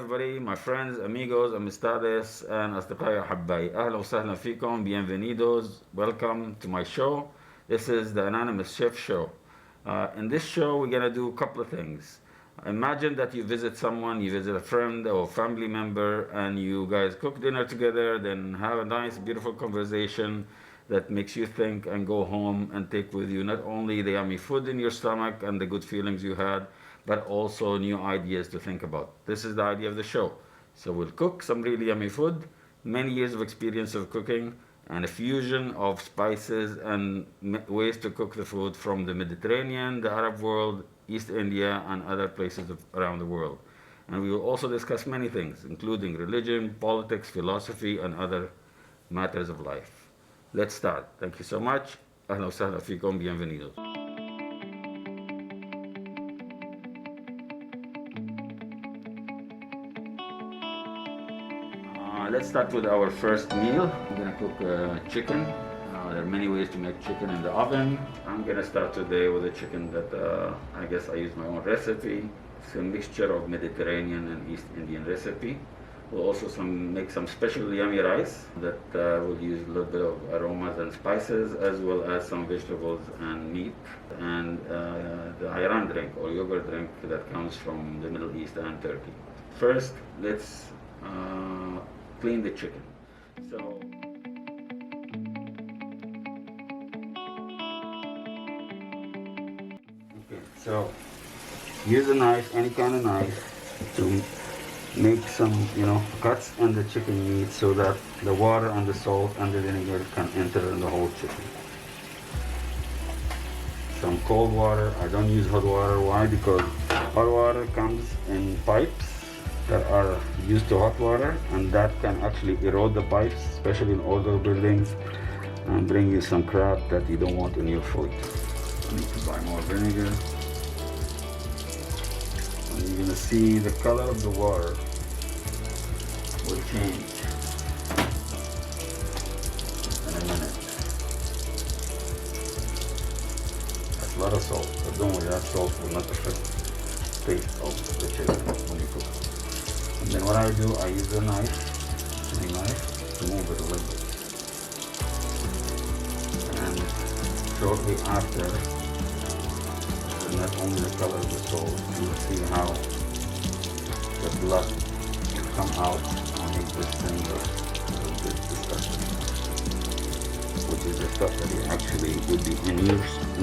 everybody, my friends, amigos, amistades, and أصدقائي أحبائي. أهلا وسهلا فيكم, bienvenidos, welcome to my show. This is the Anonymous Chef Show. In this show, we're gonna do a couple of things. Imagine that you visit someone, you visit a friend or family member, and you guys cook dinner together, then have a nice, beautiful conversation that makes you think and go home and take with you not only the yummy food in your stomach and the good feelings you had, but also new ideas to think about. This is the idea of the show. So we'll cook some really yummy food, many years of experience of cooking, and a fusion of spices and ways to cook the food from the Mediterranean, the Arab world, East India, and other places around the world. And we will also discuss many things, including religion, politics, philosophy, and other matters of life. Let's start. Thank you so much. أهلا وسهلا فيكم. Bienvenidos. Let's start with our first meal. I'm gonna cook chicken. There are many ways to make chicken in the oven. I'm gonna start today with a chicken that I guess I use my own recipe. It's a mixture of Mediterranean and East Indian recipe. We'll also make some special yummy rice that will use a little bit of aromas and spices, as well as some vegetables and meat, and the Ayran drink or yogurt drink that comes from the Middle East and Turkey. First, let's clean the chicken. So use a knife, any kind of knife, to make some, cuts in the chicken meat so that the water and the salt and the vinegar can enter in the whole chicken. Some cold water. I don't use hot water. Why? Because hot water comes in pipes that are used to hot water, and that can actually erode the pipes, especially in older buildings, and bring you some crap that you don't want in your food. I need to buy more vinegar. And you're gonna see the color of the water will change in a minute. That's a lot of salt, but don't worry, that salt will not affect the taste of the chicken when you cook. And then what I do, I use a knife, to move it a little bit. And shortly after, not only the color of the salt, you will see how the blood will come out and make this thing look a little bit disgusting. Which is the stuff that you actually would be in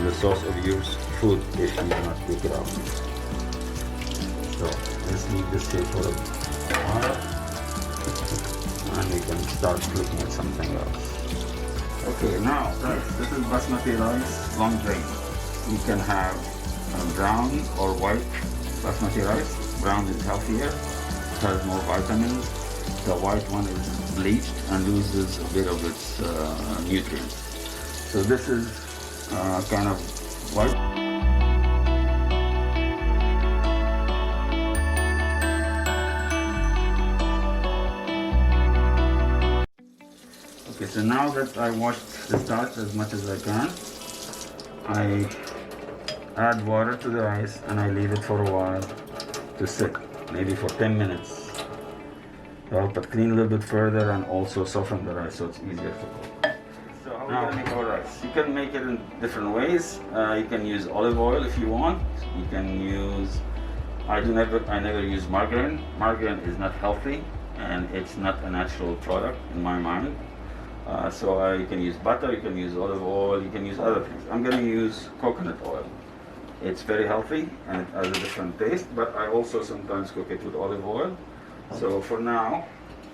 the sauce of your food if you do not take it out. So let's leave this here for a while, and we can start looking at something else. Okay, now this is basmati rice, long grain. You can have brown or white basmati rice. Brown is healthier, it has more vitamins. The white one is bleached and loses a bit of its nutrients. So this is kind of white. Okay, so now that I washed the starch as much as I can, I add water to the rice and I leave it for a while to sit, maybe for 10 minutes. To help it clean a little bit further and also soften the rice so it's easier to cook. So how are we gonna make our rice? You can make it in different ways. You can use olive oil if you want. You can use, I never use margarine. Margarine is not healthy and it's not a natural product in my mind. So you can use butter, you can use olive oil, you can use other things. I'm gonna use coconut oil. It's very healthy and it has a different taste, but I also sometimes cook it with olive oil. So for now,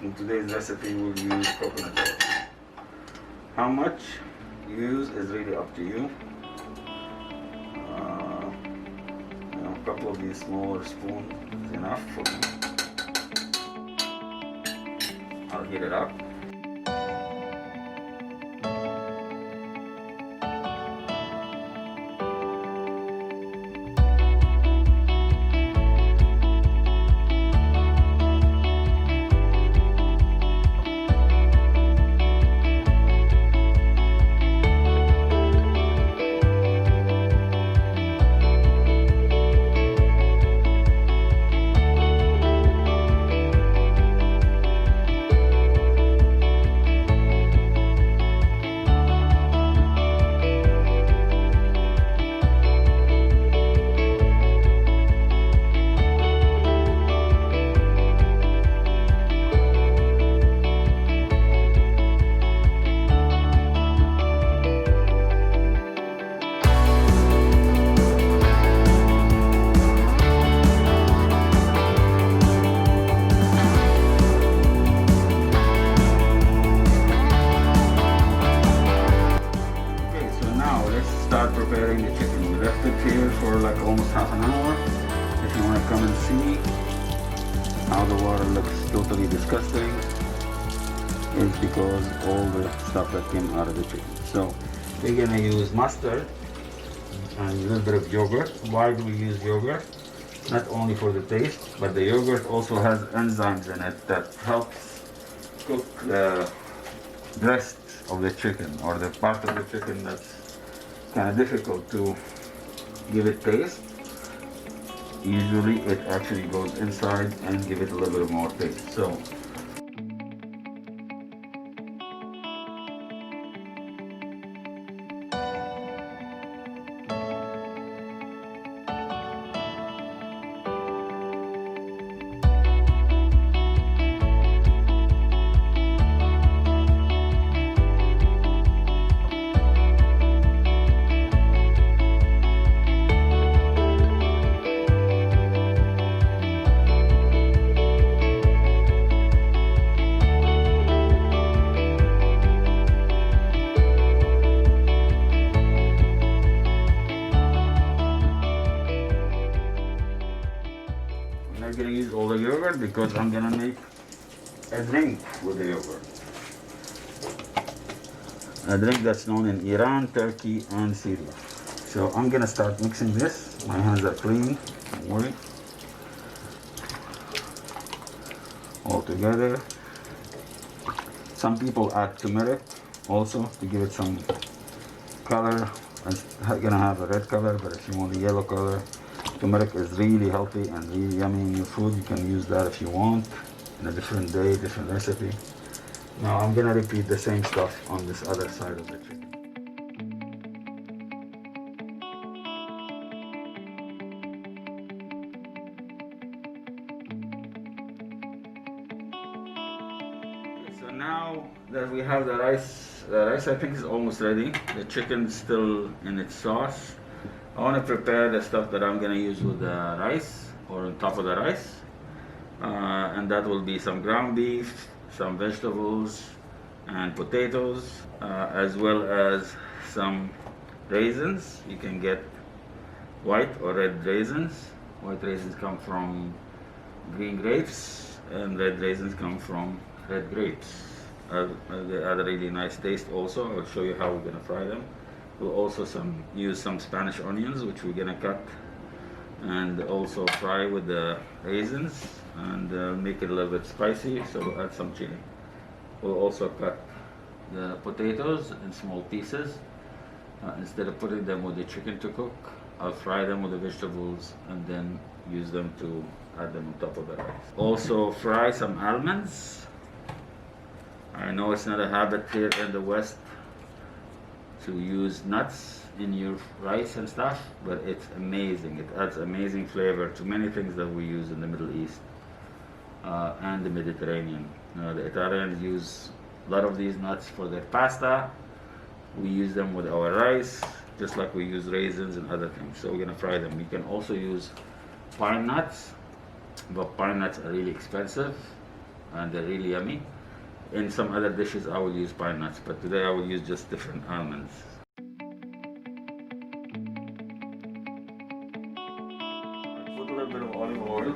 in today's recipe, we'll use coconut oil. How much you use is really up to you. A couple of these smaller spoons is enough for me. I'll heat it up. frying the chicken. We left it here for like almost half an hour. If you want to come and see how the water looks totally disgusting, it's because all the stuff that came out of the chicken. So we're gonna use mustard and a little bit of yogurt. Why do we use yogurt? Not only for the taste, but the yogurt also has enzymes in it that helps cook the breast of the chicken, or the part of the chicken that's kind of difficult to give it taste. Usually it actually goes inside and give it a little bit more taste. So I'm not gonna use all the yogurt because I'm gonna make a drink with the yogurt. A drink that's known in Iran, Turkey, and Syria. So I'm gonna start mixing this. My hands are clean, don't worry. All together. Some people add turmeric also to give it some color. It's gonna have a red color, but if you want a yellow color, turmeric is really healthy and really yummy in your food. You can use that if you want in a different day, different recipe. Now I'm gonna repeat the same stuff on this other side of the chicken. So now that we have the rice I think is almost ready. The chicken's still in its sauce. I want to prepare the stuff that I'm going to use with the rice, or on top of the rice. And that will be some ground beef, some vegetables and potatoes, as well as some raisins. You can get white or red raisins. White raisins come from green grapes, and red raisins come from red grapes. They add a really nice taste also. I'll show you how we're going to fry them. We'll also use some Spanish onions, which we're going to cut and also fry with the raisins, and make it a little bit spicy, so we'll add some chili. We'll also cut the potatoes in small pieces. Instead of putting them with the chicken to cook, I'll fry them with the vegetables and then use them to add them on top of the rice. Also fry some almonds. I know it's not a habit here in the West to use nuts in your rice and stuff, but it's amazing. It adds amazing flavor to many things that we use in the Middle East and the Mediterranean. The Italians use a lot of these nuts for their pasta. We use them with our rice, just like we use raisins and other things. So we're gonna fry them. You can also use pine nuts, but pine nuts are really expensive and they're really yummy. In some other dishes I will use pine nuts, but today I will use just different almonds. Put a little bit of olive oil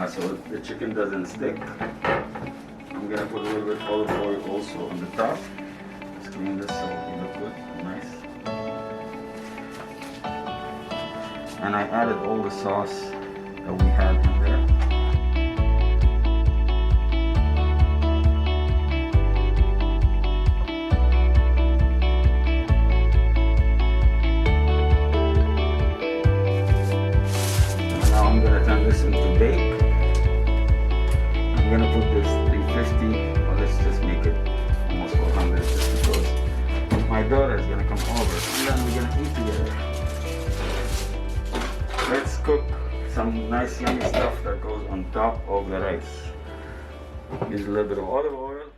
so the chicken doesn't stick. I'm gonna put a little bit of olive oil also on the top. Let's clean this so it looks good and nice. And I added all the sauce that we had in there. To bake. I'm gonna put this 350, or let's just make it almost 400, just because my daughter is gonna come over and then we're gonna eat together. Let's cook some nice yummy stuff that goes on top of the rice. Use a little bit of olive oil.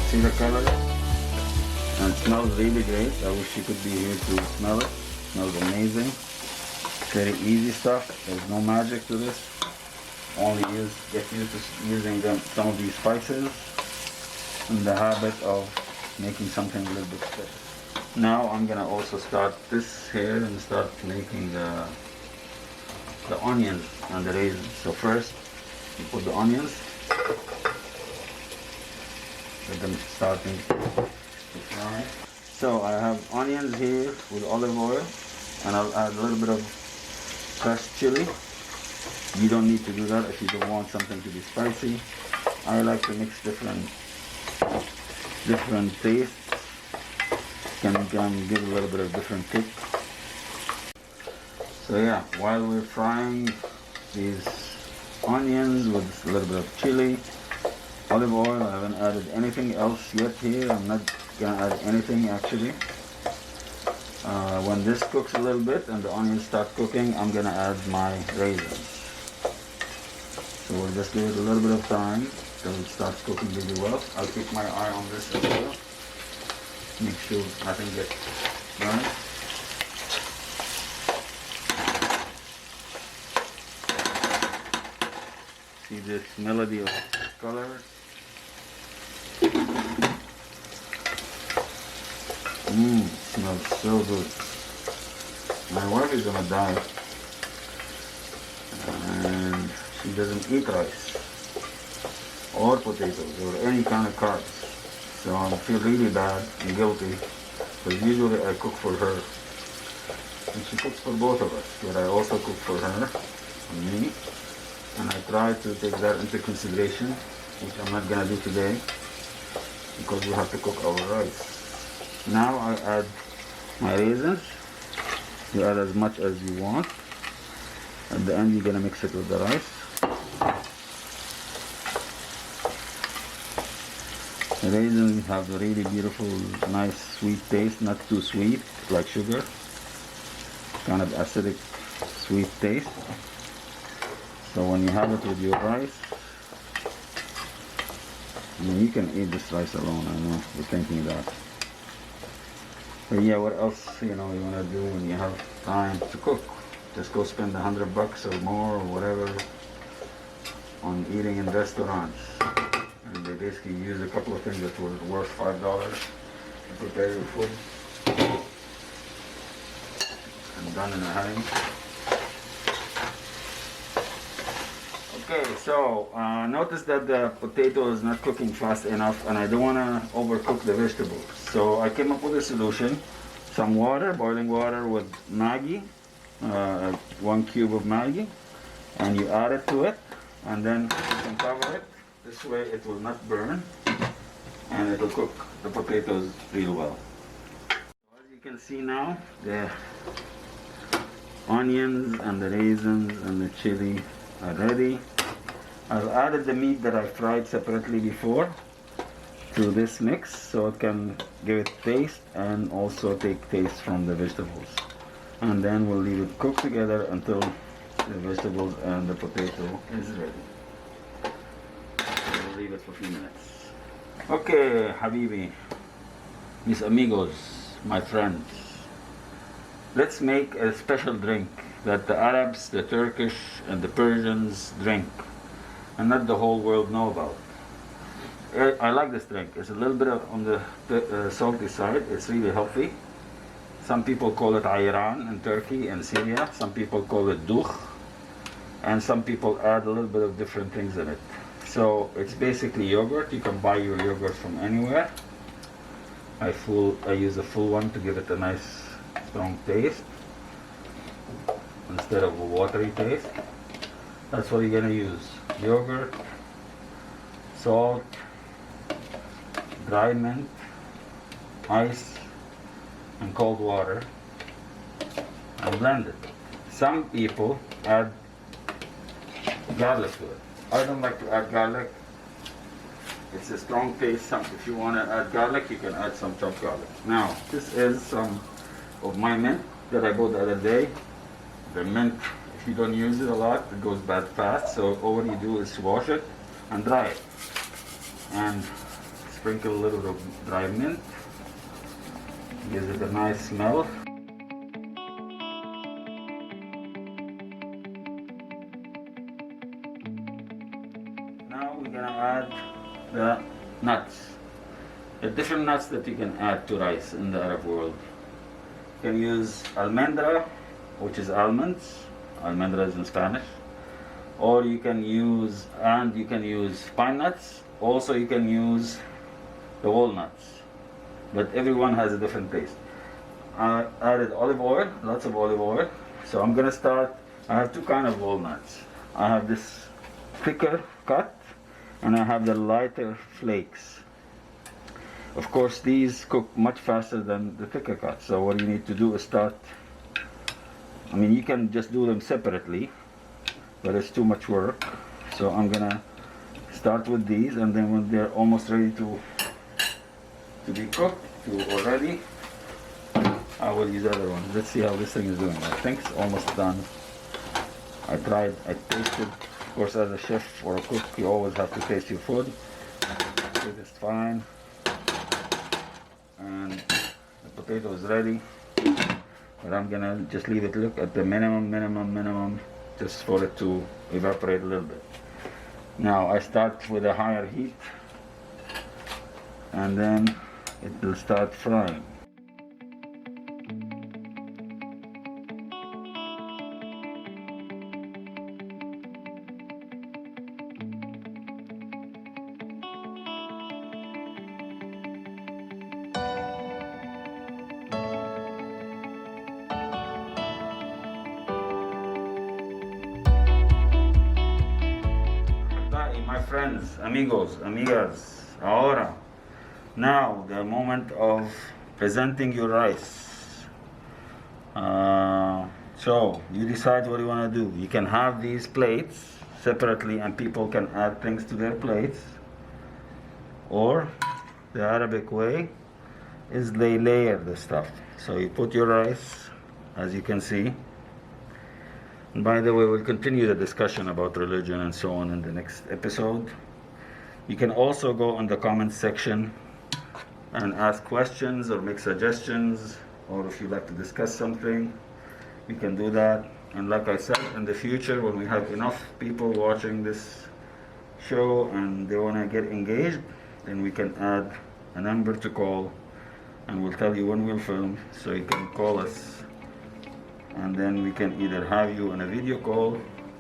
See the color? And it smells really great. I wish you could be here to smell it. It smells amazing. Very easy stuff. There's no magic to this. Only get used to using some of these spices in the habit of making something a little bit special. Now I'm gonna also start this here and start making the onions and the raisins. So first you put the onions, let them starting to fry. So I have onions here with olive oil, and I'll add a little bit of crushed chili. You don't need to do that if you don't want something to be spicy. I like to mix different tastes. Can give a little bit of different kick. So yeah, while we're frying these onions with a little bit of chili, olive oil, I haven't added anything else yet here. I'm not gonna add anything actually. When this cooks a little bit and the onions start cooking, I'm gonna add my raisins. So we'll just give it a little bit of time till it starts cooking really well. I'll keep my eye on this as well. Make sure nothing gets burned. See this melody of colors. Smells so good. My wife is gonna die, and she doesn't eat rice or potatoes or any kind of carbs. So I feel really bad and guilty, because usually I cook for her and she cooks for both of us, but I also cook for her and me, and I try to take that into consideration, which I'm not gonna do today because we have to cook our rice. Now I add my raisins. You add as much as you want. At the end you're gonna mix it with the rice. The raisins have a really beautiful, nice, sweet taste, not too sweet like sugar. Kind of acidic, sweet taste. So when you have it with your rice, I mean, you can eat this rice alone. I know you're thinking that. But yeah, what else you want to do when you have time to cook? Just go spend $100 or more or whatever on eating in restaurants. And they basically use a couple of things that were worth $5 to prepare your food. And done in a hurry. Okay, so notice that the potato is not cooking fast enough, and I don't want to overcook the vegetables. So I came up with a solution. Some water, boiling water with Maggi, 1 cube of Maggi, and you add it to it, and then you can cover it. This way it will not burn, and it will cook the potatoes real well. So as you can see now, the onions and the raisins and the chili are ready. I've added the meat that I fried separately before to this mix, so it can give it taste and also take taste from the vegetables. And then we'll leave it cook together until the vegetables and the potato is ready. We'll leave it for a few minutes. Okay, Habibi, mis amigos, my friends, let's make a special drink that the Arabs, the Turkish, and the Persians drink, and not the whole world know about. I like this drink. It's a little bit on the salty side. It's really healthy. Some people call it Ayran in Turkey and Syria. Some people call it Dukh. And some people add a little bit of different things in it. So it's basically yogurt. You can buy your yogurt from anywhere. I use a full one to give it a nice strong taste instead of a watery taste. That's what you're going to use. Yogurt, salt, dry mint, ice, and cold water, and blend it. Some people add garlic to it. I don't like to add garlic. It's a strong taste. If you want to add garlic, you can add some chopped garlic. Now, this is some of my mint that I bought the other day. The mint, if you don't use it a lot, it goes bad fast. So all you do is wash it and dry it. And sprinkle a little bit of dried mint. Gives it a nice smell. Now we're gonna add the nuts. The different nuts that you can add to rice in the Arab world. You can use almendra, which is almonds. Almendra is in Spanish. Or you can use pine nuts. Also you can use the walnuts. But everyone has a different taste. I added olive oil, lots of olive oil. So I'm gonna start. I have two kind of walnuts. I have this thicker cut and I have the lighter flakes. Of course these cook much faster than the thicker cut. So what you need to do is start, I mean you can just do them separately, but it's too much work. So I'm gonna start with these, and then when they're almost ready to be cooked already, I will use the other one. Let's see how this thing is doing. I think it's almost done. I tasted. Of course, as a chef or a cook, you always have to taste your food. It is fine. And the potato is ready. But I'm gonna just leave it, look at the minimum, just for it to evaporate a little bit. Now I start with a higher heat, and then it will start frying. My friends, amigos, amigas, ahora. Now, the moment of presenting your rice. So, you decide what you want to do. You can have these plates separately and people can add things to their plates. Or, the Arabic way is they layer the stuff. So, you put your rice, as you can see. And by the way, we'll continue the discussion about religion and so on in the next episode. You can also go in the comments section and ask questions or make suggestions, or if you'd like to discuss something, you can do that. And like I said, in the future, when we have enough people watching this show and they want to get engaged, then we can add a number to call, and we'll tell you when we'll film, so you can call us. And then we can either have you on a video call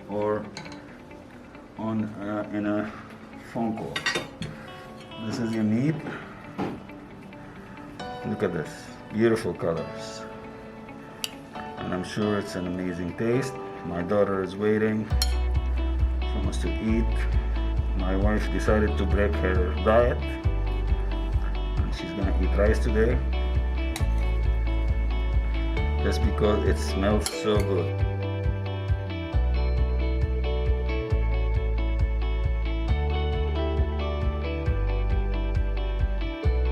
or in a phone call. This is your meat. Look at this, beautiful colors. And I'm sure it's an amazing taste. My daughter is waiting. She wants to eat. My wife decided to break her diet, and she's gonna eat rice today. Just because it smells so good.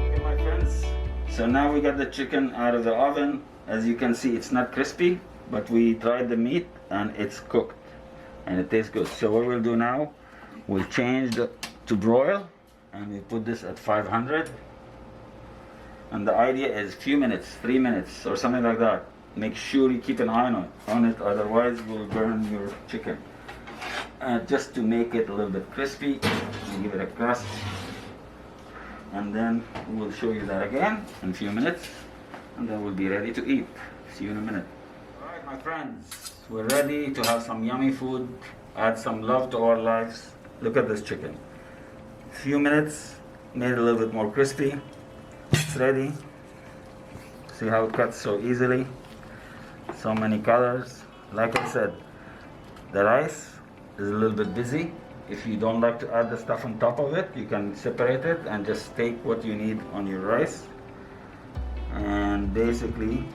Okay, my friends, so now we got the chicken out of the oven. As you can see, it's not crispy, but we tried the meat and it's cooked and it tastes good. So what we'll do now, we'll change to broil, and we put this at 500. And the idea is few minutes, 3 minutes or something like that. Make sure you keep an eye on it, otherwise you'll burn your chicken. Just to make it a little bit crispy, you give it a crust, and then we'll show you that again in a few minutes, and then we'll be ready to eat. See you in a minute. Alright my friends, we're ready to have some yummy food, add some love to our lives. Look at this chicken. Few minutes, made it a little bit more crispy. It's ready. See how it cuts so easily. So many colors. Like I said, the rice is a little bit busy. If you don't like to add the stuff on top of it, you can separate it and just take what you need on your rice. And basically,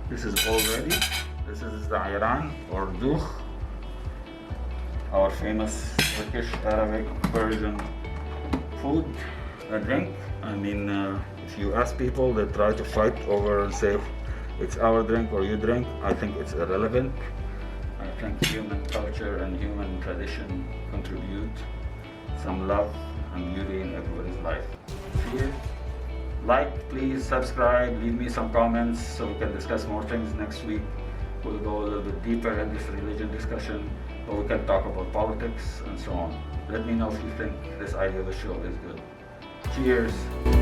this is all ready. This is the Ayran or Dukh, our famous Turkish, Arabic, Persian food, a drink. I mean, if you ask people, they try to fight over and say it's our drink or you drink. I think it's irrelevant. I think human culture and human tradition contribute some love and beauty in everybody's life. Like, please subscribe, leave me some comments so we can discuss more things next week. We'll go a little bit deeper in this religion discussion, but we can talk about politics and so on. Let me know if you think this idea of a show is good. Cheers!